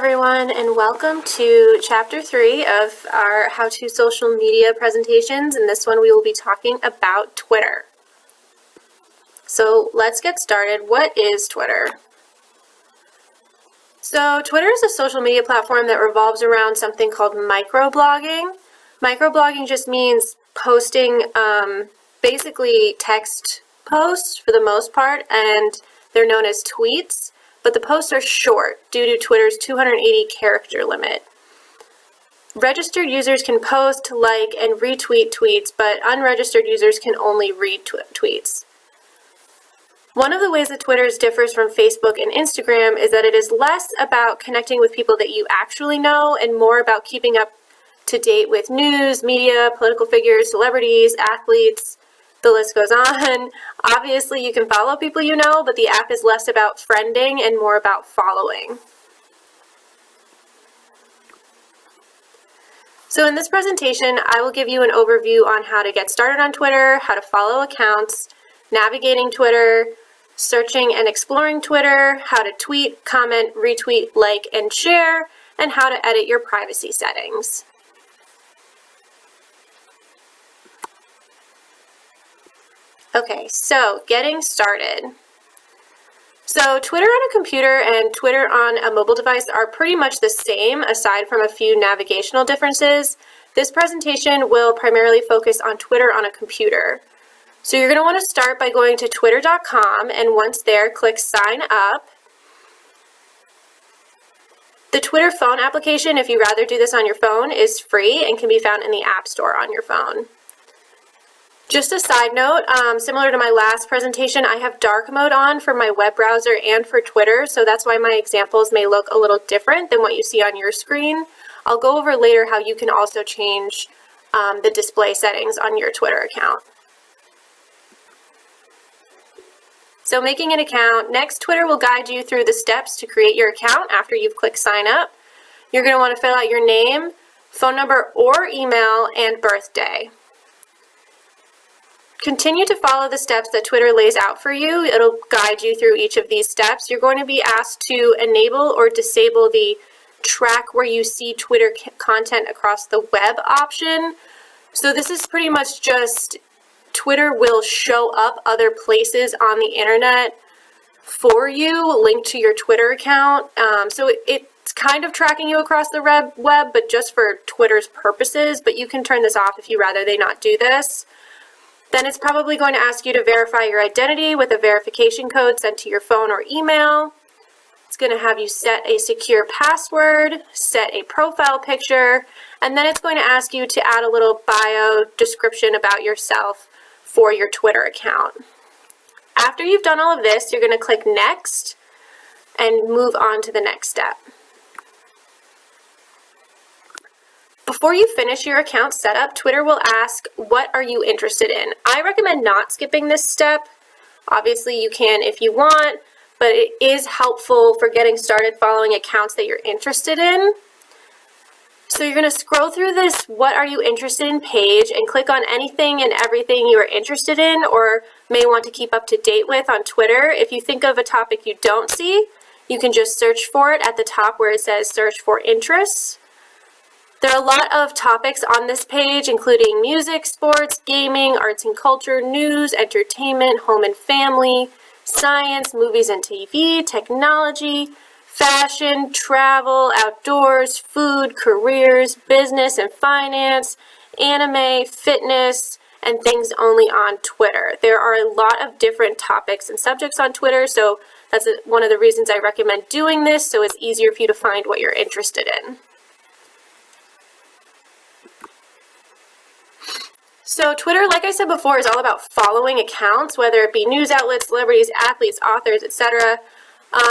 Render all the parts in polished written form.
everyone, and welcome to Chapter 3 of our How to Social Media presentations. In this one, we will be talking about Twitter. So let's get started. What is Twitter? So Twitter is a social media platform that revolves around something called microblogging. Microblogging just means posting basically text posts for the most part, and they're known as tweets. But the posts are short due to Twitter's 280 character limit. Registered users can post, like, and retweet tweets, but unregistered users can only read tweets. One of the ways that Twitter differs from Facebook and Instagram is that it is less about connecting with people that you actually know and more about keeping up to date with news, media, political figures, celebrities, athletes. The list goes on. Obviously, you can follow people you know, but the app is less about friending and more about following. So in this presentation, I will give you an overview on how to get started on Twitter, how to follow accounts, navigating Twitter, searching and exploring Twitter, how to tweet, comment, retweet, like, and share, and how to edit your privacy settings. Okay, so getting started. So Twitter on a computer and Twitter on a mobile device are pretty much the same, aside from a few navigational differences. This presentation will primarily focus on Twitter on a computer. So you're going to want to start by going to twitter.com, and once there, click Sign Up. The Twitter phone application, if you'd rather do this on your phone, is free and can be found in the App Store on your phone. Just a side note, similar to my last presentation, I have dark mode on for my web browser and for Twitter, so that's why my examples may look a little different than what you see on your screen. I'll go over later how you can also change the display settings on your Twitter account. So making an account. Next, Twitter will guide you through the steps to create your account after you've clicked sign up. You're going to want to fill out your name, phone number or email, and birthday. Continue to follow the steps that Twitter lays out for you. It'll guide you through each of these steps. You're going to be asked to enable or disable the track where you see Twitter content across the web option. So this is pretty much just Twitter will show up other places on the internet for you, linked to your Twitter account. So it's kind of tracking you across the web, but just for Twitter's purposes. But you can turn this off if you rather they not do this. Then it's probably going to ask you to verify your identity with a verification code sent to your phone or email. It's going to have you set a secure password, set a profile picture, and then it's going to ask you to add a little bio description about yourself for your Twitter account. After you've done all of this, you're going to click Next and move on to the next step. Before you finish your account setup, Twitter will ask, what are you interested in? I recommend not skipping this step. Obviously, you can if you want, but it is helpful for getting started following accounts that you're interested in. So you're going to scroll through this what are you interested in page and click on anything and everything you are interested in or may want to keep up to date with on Twitter. If you think of a topic you don't see, you can just search for it at the top where it says search for interests. There are a lot of topics on this page, including music, sports, gaming, arts and culture, news, entertainment, home and family, science, movies and TV, technology, fashion, travel, outdoors, food, careers, business and finance, anime, fitness, and things only on Twitter. There are a lot of different topics and subjects on Twitter, so that's one of the reasons I recommend doing this, so it's easier for you to find what you're interested in. So Twitter, like I said before, is all about following accounts, whether it be news outlets, celebrities, athletes, authors, etc.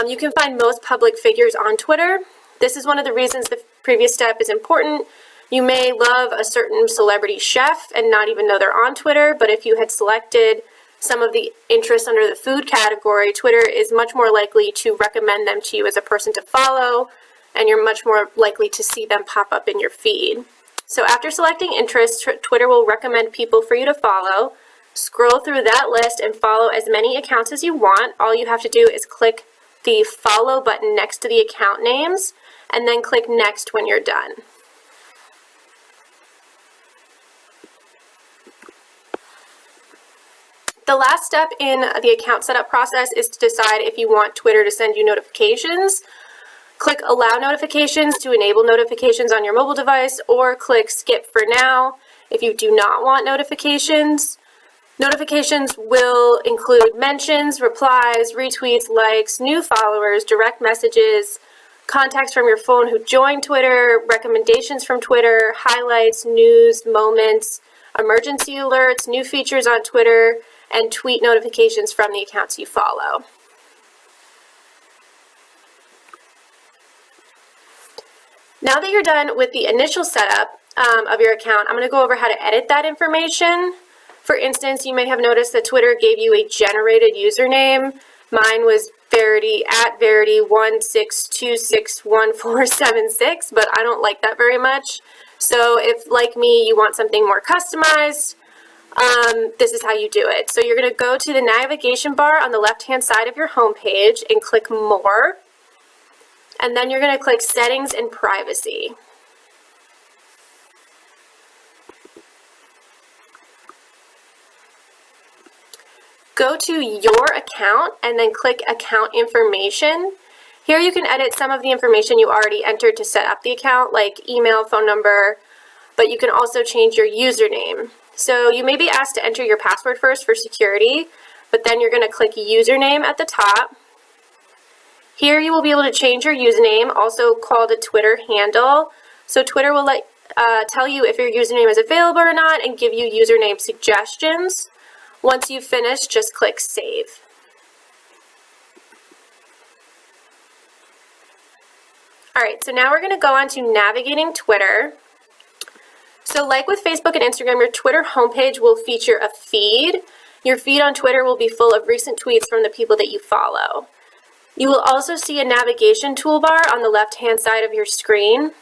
You can find most public figures on Twitter. This is one of the reasons the previous step is important. You may love a certain celebrity chef and not even know they're on Twitter, but if you had selected some of the interests under the food category, Twitter is much more likely to recommend them to you as a person to follow, and you're much more likely to see them pop up in your feed. So after selecting interests, Twitter will recommend people for you to follow. Scroll through that list and follow as many accounts as you want. All you have to do is click the follow button next to the account names, and then click Next when you're done. The last step in the account setup process is to decide if you want Twitter to send you notifications. Click Allow Notifications to enable notifications on your mobile device, or click Skip for now if you do not want notifications. Notifications will include mentions, replies, retweets, likes, new followers, direct messages, contacts from your phone who joined Twitter, recommendations from Twitter, highlights, news, moments, emergency alerts, new features on Twitter, and tweet notifications from the accounts you follow. Now that you're done with the initial setup of your account, I'm going to go over how to edit that information. For instance, you may have noticed that Twitter gave you a generated username. Mine was Verity at Verity16261476, but I don't like that very much. So if, like me, you want something more customized, this is how you do it. So you're going to go to the navigation bar on the left-hand side of your home page and click More. And then you're going to click Settings and Privacy. Go to your account and then click Account Information. Here you can edit some of the information you already entered to set up the account, like email, phone number, but you can also change your username. So you may be asked to enter your password first for security, but then you're going to click Username at the top. Here you will be able to change your username, also called a Twitter handle. So Twitter will tell you if your username is available or not and give you username suggestions. Once you've finished, just click Save. All right, so now we're going to go on to navigating Twitter. So like with Facebook and Instagram, your Twitter homepage will feature a feed. Your feed on Twitter will be full of recent tweets from the people that you follow. You will also see a navigation toolbar on the left-hand side of your screen.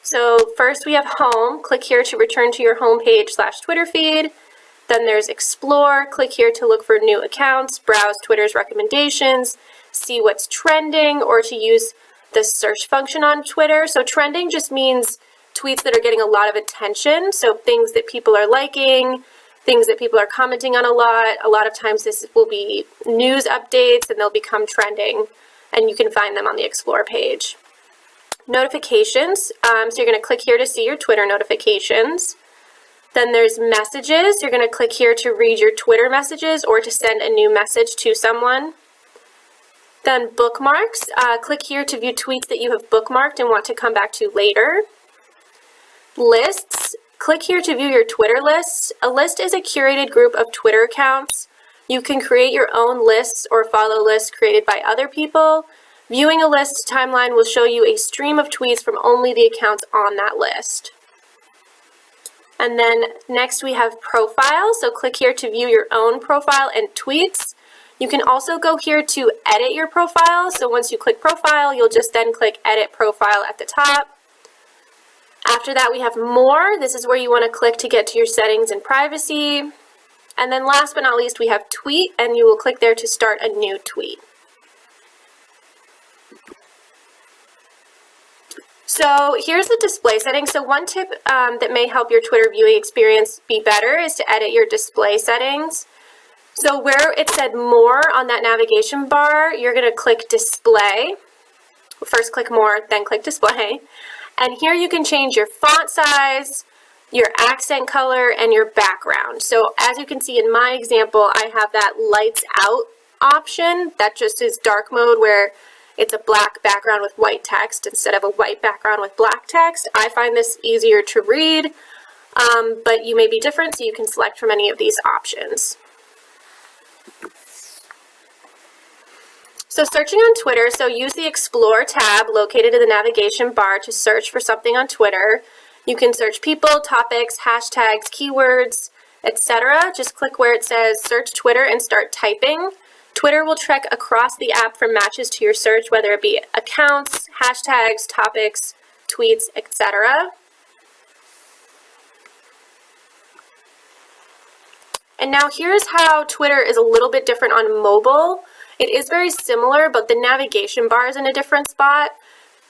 So first we have Home. Click here to return to your homepage/Twitter feed. Then there's Explore. Click here to look for new accounts, browse Twitter's recommendations, see what's trending, or to use the search function on Twitter. So trending just means tweets that are getting a lot of attention. So things that people are liking, things that people are commenting on a lot. A lot of times this will be news updates and they'll become trending, and you can find them on the Explore page. Notifications. So you're going to click here to see your Twitter notifications. Then there's Messages. You're going to click here to read your Twitter messages or to send a new message to someone. Then Bookmarks. Click here to view tweets that you have bookmarked and want to come back to later. Lists. Click here to view your Twitter lists. A list is a curated group of Twitter accounts. You can create your own lists or follow lists created by other people. Viewing a list timeline will show you a stream of tweets from only the accounts on that list. And then next we have Profile. So click here to view your own profile and tweets. You can also go here to edit your profile. So once you click Profile, you'll just then click Edit Profile at the top. After that, we have More. This is where you want to click to get to your settings and privacy. And then last but not least, we have Tweet, and you will click there to start a new tweet. So here's the display settings. So one tip that may help your Twitter viewing experience be better is to edit your display settings. So where it said More on that navigation bar, you're going to click Display. First click More, then click Display. And here you can change your font size, your accent color, and your background. So as you can see in my example, I have that lights out option. That just is dark mode where it's a black background with white text instead of a white background with black text. I find this easier to read, but you may be different, so you can select from any of these options. So searching on Twitter, so use the Explore tab located in the navigation bar to search for something on Twitter. You can search people, topics, hashtags, keywords, etc. Just click where it says Search Twitter and start typing. Twitter will trek across the app for matches to your search, whether it be accounts, hashtags, topics, tweets, etc. And now here's how Twitter is a little bit different on mobile. It is very similar, but the navigation bar is in a different spot.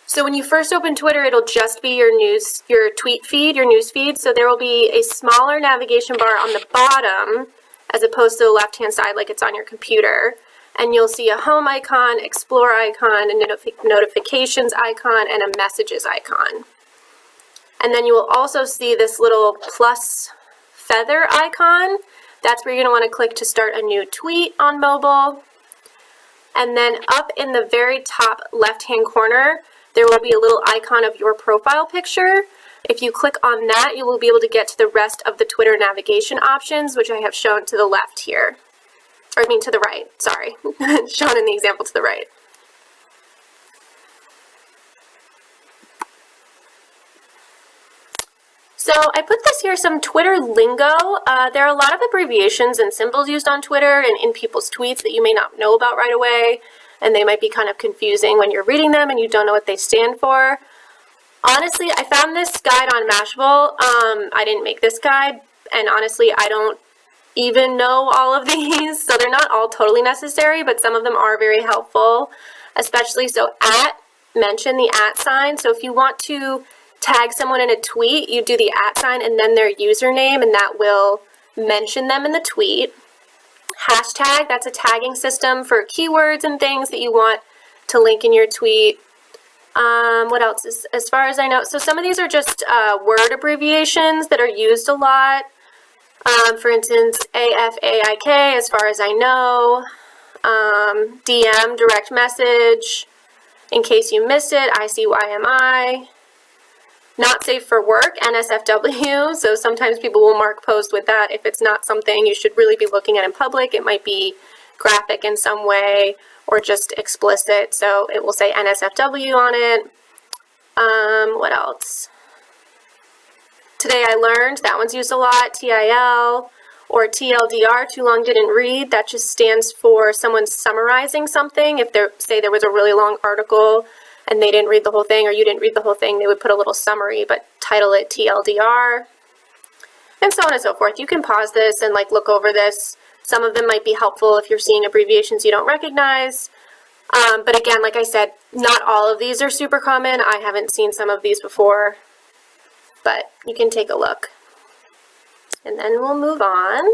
So when you first open Twitter, it'll just be your tweet feed, your news feed. So there will be a smaller navigation bar on the bottom as opposed to the left-hand side like it's on your computer. And you'll see a home icon, explore icon, a notifications icon, and a messages icon. And then you will also see this little plus feather icon. That's where you're going to want to click to start a new tweet on mobile. And then up in the very top left-hand corner, there will be a little icon of your profile picture. If you click on that, you will be able to get to the rest of the Twitter navigation options, which I have shown to the left here. Or I mean to the right, sorry. Shown in the example to the right. So I put this here, some Twitter lingo. There are a lot of abbreviations and symbols used on Twitter and in people's tweets that you may not know about right away, and they might be kind of confusing when you're reading them and you don't know what they stand for. Honestly, I found this guide on Mashable. I didn't make this guide, and honestly, I don't even know all of these, so they're not all totally necessary, but some of them are very helpful, especially so mention the @ sign. So if you want to tag someone in a tweet, you do the @ sign and then their username, and that will mention them in the tweet. Hashtag, that's a tagging system for keywords and things that you want to link in your tweet. What else is, as far as I know, so some of these are just word abbreviations that are used a lot. For instance, AFAIK, as far as I know. DM, direct message. In case you missed it, ICYMI. Not safe for work, NSFW, so sometimes people will mark post with that if it's not something you should really be looking at in public. It might be graphic in some way or just explicit, so it will say NSFW on it. What else? Today I learned, that one's used a lot, TIL, or TLDR, too long didn't read. That just stands for someone summarizing something. If say there was a really long article and they didn't read the whole thing, or you didn't read the whole thing, they would put a little summary, but title it TLDR, and so on and so forth. You can pause this and look over this. Some of them might be helpful if you're seeing abbreviations you don't recognize. But again, like I said, not all of these are super common. I haven't seen some of these before, but you can take a look. And then we'll move on.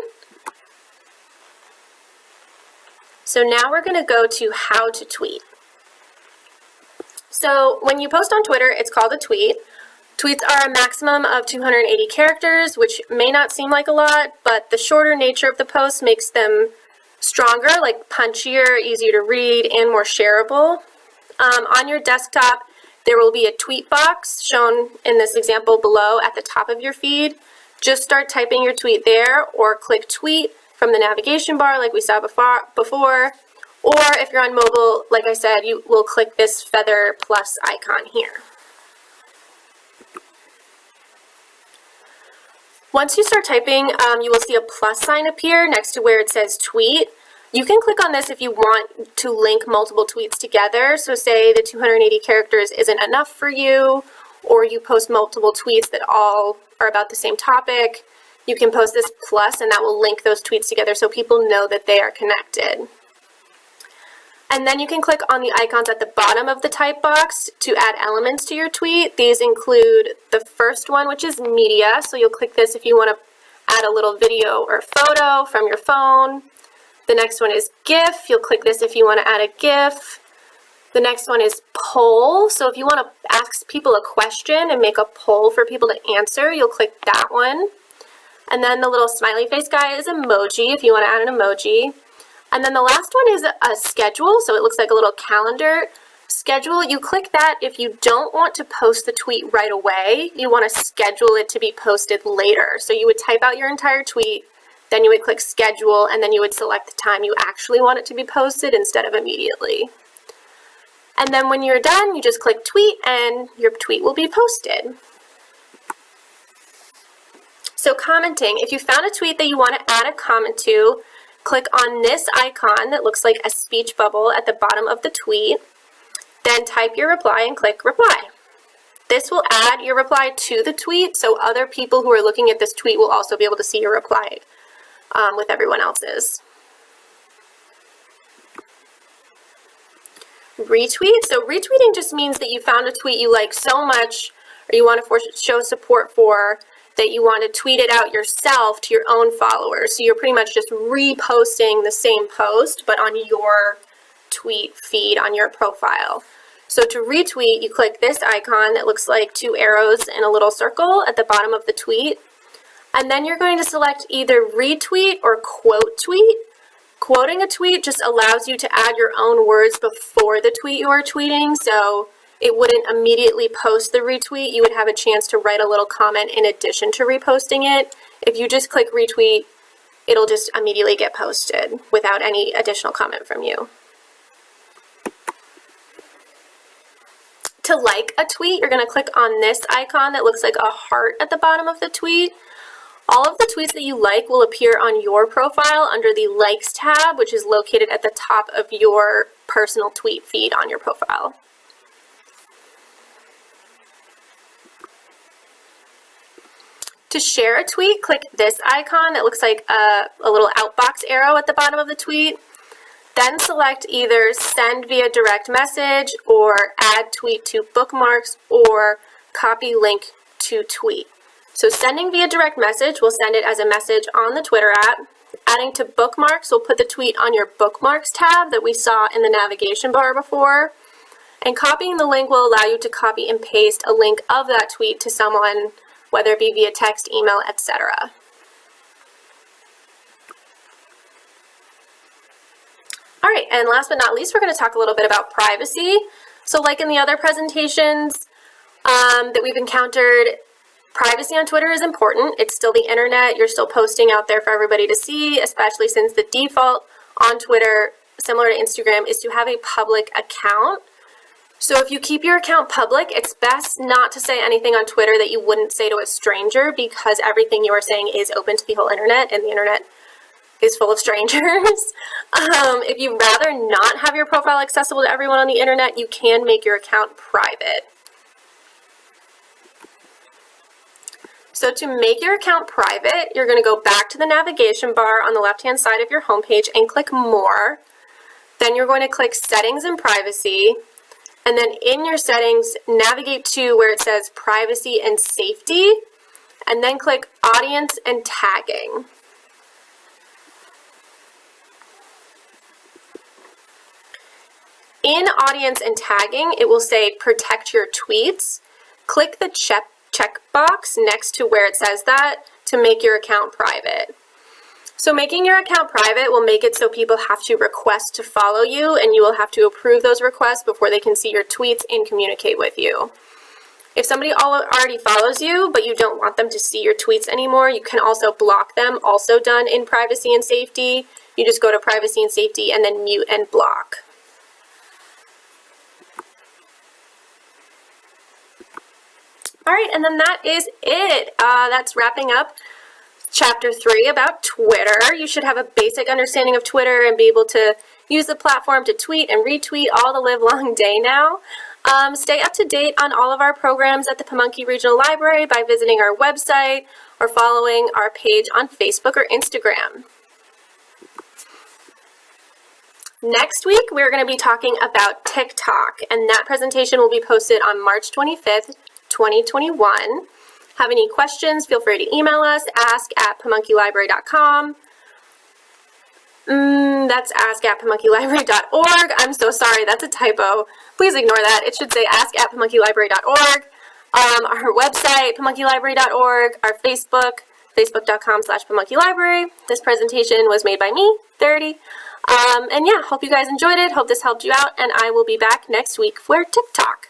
So now we're going to go to how to tweet. So when you post on Twitter, it's called a tweet. Tweets are a maximum of 280 characters, which may not seem like a lot, but the shorter nature of the post makes them stronger, like punchier, easier to read, and more shareable. On your desktop, there will be a tweet box shown in this example below at the top of your feed. Just start typing your tweet there, or click tweet from the navigation bar like we saw before. Or if you're on mobile, like I said, you will click this feather plus icon here. Once you start typing, you will see a plus sign appear next to where it says tweet. You can click on this if you want to link multiple tweets together. So say the 280 characters isn't enough for you, or you post multiple tweets that all are about the same topic. You can post this plus and that will link those tweets together so people know that they are connected. And then you can click on the icons at the bottom of the type box to add elements to your tweet. These include the first one, which is media. So you'll click this if you want to add a little video or photo from your phone. The next one is GIF. You'll click this if you want to add a GIF. The next one is poll. So if you want to ask people a question and make a poll for people to answer, you'll click that one. And then the little smiley face guy is emoji if you want to add an emoji. And then the last one is a schedule, so it looks like a little calendar schedule. You click that if you don't want to post the tweet right away. You want to schedule it to be posted later. So you would type out your entire tweet, then you would click schedule, and then you would select the time you actually want it to be posted instead of immediately. And then when you're done, you just click tweet and your tweet will be posted. So commenting, if you found a tweet that you want to add a comment to, click on this icon that looks like a speech bubble at the bottom of the tweet, then type your reply and click reply. This will add your reply to the tweet, so other people who are looking at this tweet will also be able to see your reply with everyone else's. retweet. So retweeting just means that you found a tweet you like so much, or you want to show support for, that you want to tweet it out yourself to your own followers. So you're pretty much just reposting the same post, but on your tweet feed on your profile. So to retweet, you click this icon that looks like two arrows in a little circle at the bottom of the tweet. And then you're going to select either retweet or quote tweet. Quoting a tweet just allows you to add your own words before the tweet you are tweeting, so it wouldn't immediately post the retweet. You would have a chance to write a little comment in addition to reposting it. If you just click retweet, it'll just immediately get posted without any additional comment from you. To like a tweet, you're going to click on this icon that looks like a heart at the bottom of the tweet. All of the tweets that you like will appear on your profile under the Likes tab, which is located at the top of your personal tweet feed on your profile. To share a tweet, click this icon that looks like a little outbox arrow at the bottom of the tweet. Then select either send via direct message or add tweet to bookmarks or copy link to tweet. So sending via direct message will send it as a message on the Twitter app. Adding to bookmarks will put the tweet on your bookmarks tab that we saw in the navigation bar before. And copying the link will allow you to copy and paste a link of that tweet to someone, whether it be via text, email, etc. All right, and last but not least, we're going to talk a little bit about privacy. So like in the other presentations that we've encountered, privacy on Twitter is important. It's still the internet. You're still posting out there for everybody to see, especially since the default on Twitter, similar to Instagram, is to have a public account. So if you keep your account public, it's best not to say anything on Twitter that you wouldn't say to a stranger, because everything you are saying is open to the whole internet, and the internet is full of strangers. If you'd rather not have your profile accessible to everyone on the internet, you can make your account private. So to make your account private, you're going to go back to the navigation bar on the left-hand side of your homepage and click More. Then you're going to click Settings and Privacy. And then in your settings, navigate to where it says Privacy and Safety, and then click Audience and Tagging. In Audience and Tagging, it will say Protect Your Tweets. Click the checkbox next to where it says that to make your account private. So making your account private will make it so people have to request to follow you, and you will have to approve those requests before they can see your tweets and communicate with you. If somebody already follows you, but you don't want them to see your tweets anymore, you can also block them, also done in Privacy and Safety. You just go to Privacy and Safety and then mute and block. All right, and then that is it. That's wrapping up Chapter 3 about Twitter. You should have a basic understanding of Twitter and be able to use the platform to tweet and retweet all the live long day now. Stay up to date on all of our programs at the Pamunkey Regional Library by visiting our website or following our page on Facebook or Instagram. Next week, we're going to be talking about TikTok, and that presentation will be posted on March 25th, 2021. Have any questions, feel free to email us, ask@pamunkeylibrary.com. That's ask@pamunkeylibrary.org. I'm so sorry, that's a typo. Please ignore that. It should say ask@pamunkeylibrary.org. Our website, pamunkeylibrary.org. Our Facebook, facebook.com/pamunkeylibrary. This presentation was made by me, Verity. And yeah, hope you guys enjoyed it. Hope this helped you out, and I will be back next week for TikTok.